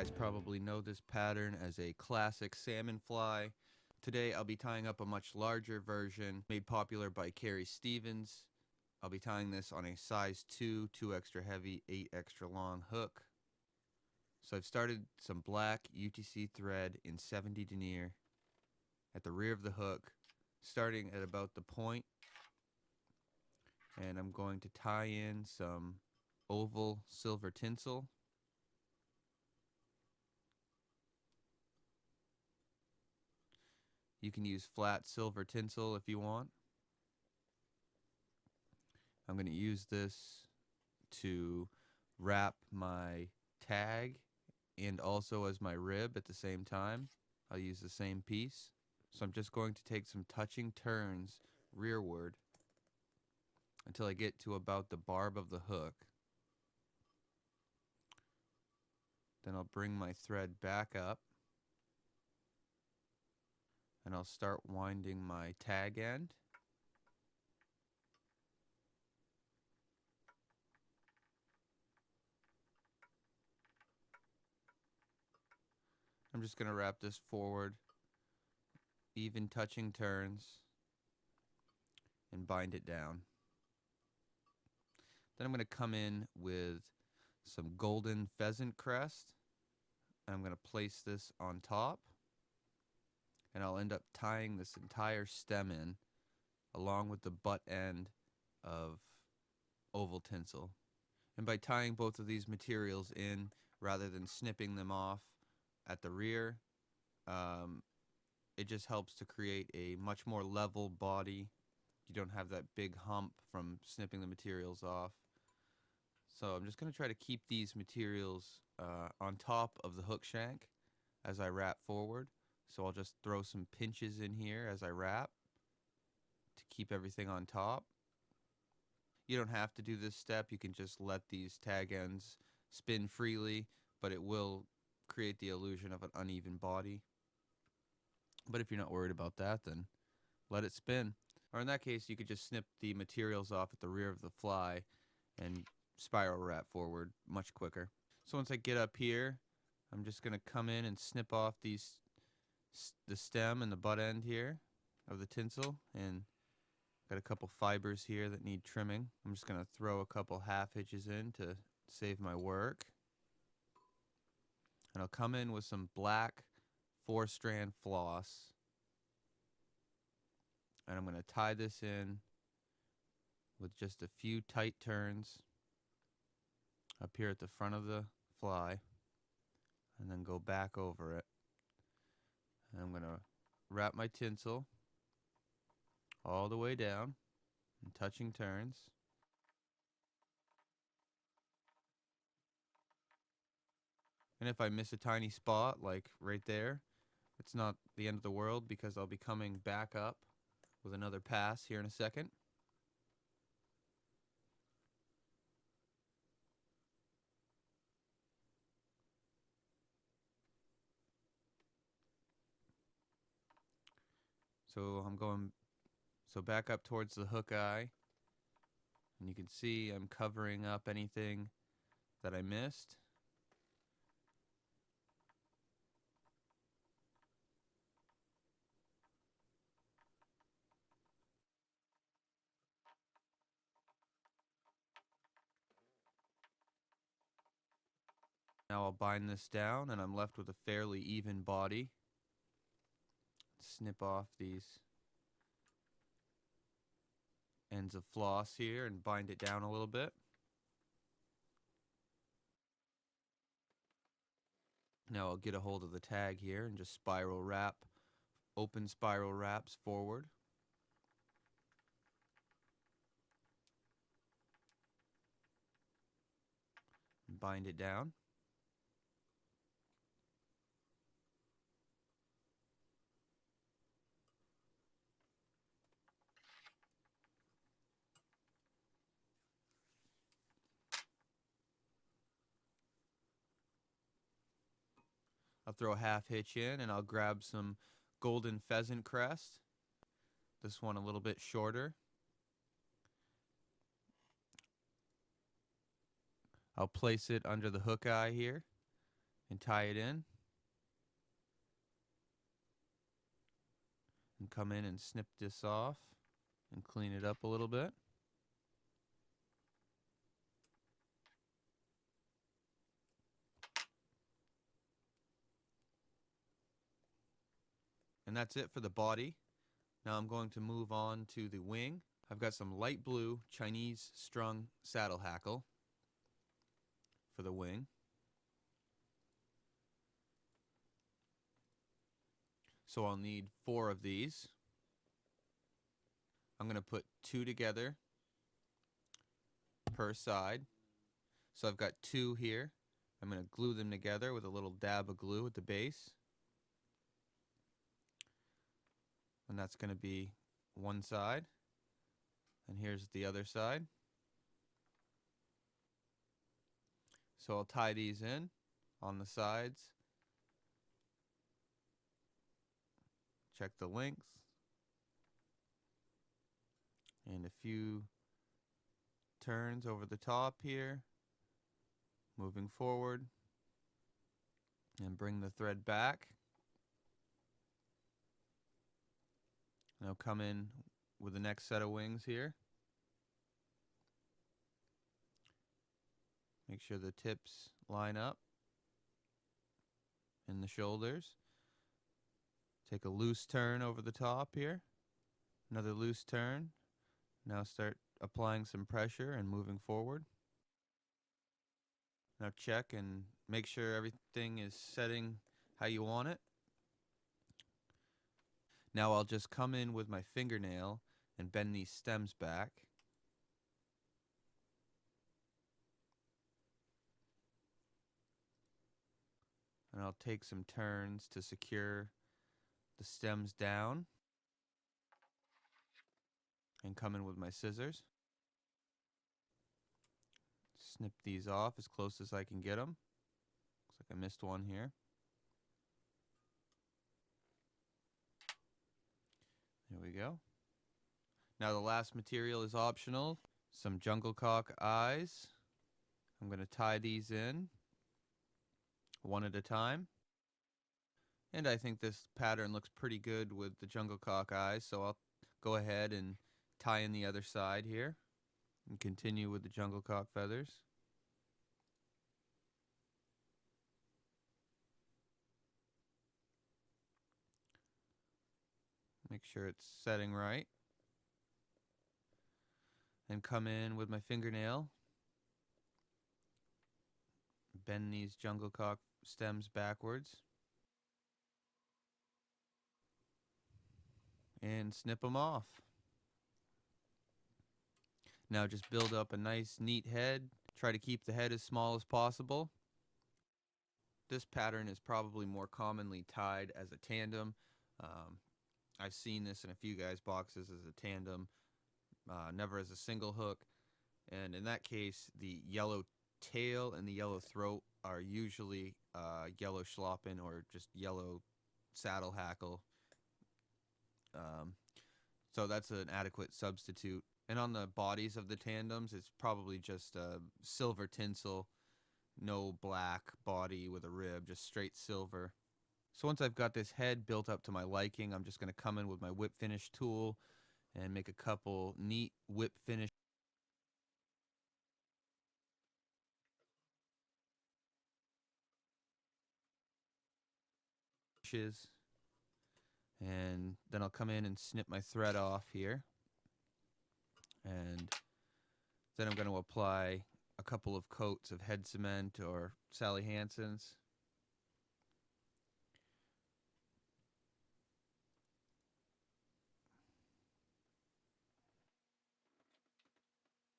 guys probably know this pattern as a classic salmon fly. Today I'll be tying up a much larger version made popular by Carrie. I'll be tying this on a size 2, 2 extra heavy, 8 extra long hook. So I've started some black UTC thread in 70 denier at the rear of the hook, starting at about the point, and I'm going to tie in some oval silver tinsel. You can use flat silver tinsel if you want. I'm going to use this to wrap my tag and also as my rib at the same time. I'll use the same piece. So I'm just going to take some touching turns rearward until I get to about the barb of the hook. Then I'll bring my thread back up and I'll start winding my tag end. I'm just going to wrap this forward, even touching turns, and bind it down. Then I'm going to come in with some golden pheasant crest. I'm going to place this on top, and I'll end up tying this entire stem in along with the butt end of oval tinsel. And by tying both of these materials in rather than snipping them off at the rear, it just helps to create a much more level body. You don't have that big hump from snipping the materials off. So I'm just going to try to keep these materials on top of the hook shank as I wrap forward. So I'll just throw some pinches in here as I wrap to keep everything on top. You don't have to do this step. You can just let these tag ends spin freely, but it will create the illusion of an uneven body. But if you're not worried about that, then let it spin. Or in that case, you could just snip the materials off at the rear of the fly and spiral wrap forward much quicker. So once I get up here, I'm just going to come in and snip off the stem and the butt end here of the tinsel, and got a couple fibers here that need trimming. I'm just going to throw a couple half hitches in to save my work. And I'll come in with some black 4-strand floss. And I'm going to tie this in with just a few tight turns up here at the front of the fly, and then go back over it. And I'm going to wrap my tinsel all the way down and touching turns. And if I miss a tiny spot, like right there, it's not the end of the world because I'll be coming back up with another pass here in a second. So I'm going back up towards the hook eye, and you can see I'm covering up anything that I missed. Now I'll bind this down and I'm left with a fairly even body. Snip off these ends of floss here and bind it down a little bit. Now I'll get a hold of the tag here and just spiral wrap, open spiral wraps forward. And bind it down. I'll throw a half hitch in and I'll grab some golden pheasant crest. This one a little bit shorter. I'll place it under the hook eye here and tie it in. And come in and snip this off and clean it up a little bit. And that's it for the body. Now I'm going to move on to the wing. I've got some light blue Chinese strung saddle hackle for the wing. So I'll need 4 of these. I'm going to put 2 together per side. So I've got 2 here. I'm going to glue them together with a little dab of glue at the base. And that's going to be one side. And here's the other side. So I'll tie these in on the sides. Check the length. And a few turns over the top here. Moving forward. And bring the thread back. Now come in with the next set of wings here. Make sure the tips line up in the shoulders. Take a loose turn over the top here. Another loose turn. Now start applying some pressure and moving forward. Now check and make sure everything is setting how you want it. Now I'll just come in with my fingernail and bend these stems back. And I'll take some turns to secure the stems down. And come in with my scissors. Snip these off as close as I can get them. Looks like I missed one here. There we go. Now the last material is optional. Some Junglecock eyes. I'm going to tie these in one at a time. And I think this pattern looks pretty good with the Junglecock eyes, so I'll go ahead and tie in the other side here and continue with the Junglecock feathers. Make sure it's setting right. And come in with my fingernail. Bend these Junglecock stems backwards. And snip them off. Now just build up a nice neat head. Try to keep the head as small as possible. This pattern is probably more commonly tied as a tandem. I've seen this in a few guys' boxes as a tandem, never as a single hook. And in that case, the yellow tail and the yellow throat are usually yellow schloppen or just yellow saddle hackle. So that's an adequate substitute. And on the bodies of the tandems, it's probably just silver tinsel, no black body with a rib, just straight silver. So once I've got this head built up to my liking, I'm just going to come in with my whip finish tool and make a couple neat whip finishes. And then I'll come in and snip my thread off here. And then I'm going to apply a couple of coats of head cement or Sally Hansen's.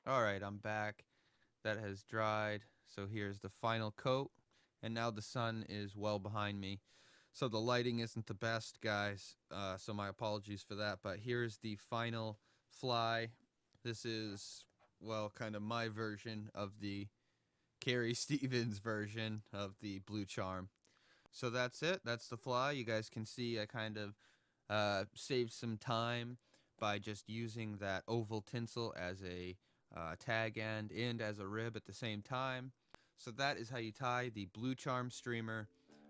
Alright, I'm back. That has dried. So here's the final coat. And now the sun is well behind me. So the lighting isn't the best, guys. So my apologies for that. But here's the final fly. This is, well, kind of my version of the Carrie Stevens version of the Blue Charm. So that's it. That's the fly. You guys can see I kind of saved some time by just using that oval tinsel as a tag end and as a rib at the same time. So that is how you tie the Blue Charm streamer.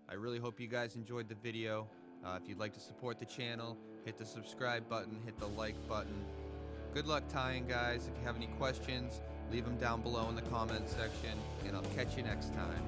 I really hope you guys enjoyed the video. If you'd like to support the channel, hit the subscribe button, hit the like button. Good luck tying, guys. If you have any questions, leave them down below in the comment section, and I'll catch you next time.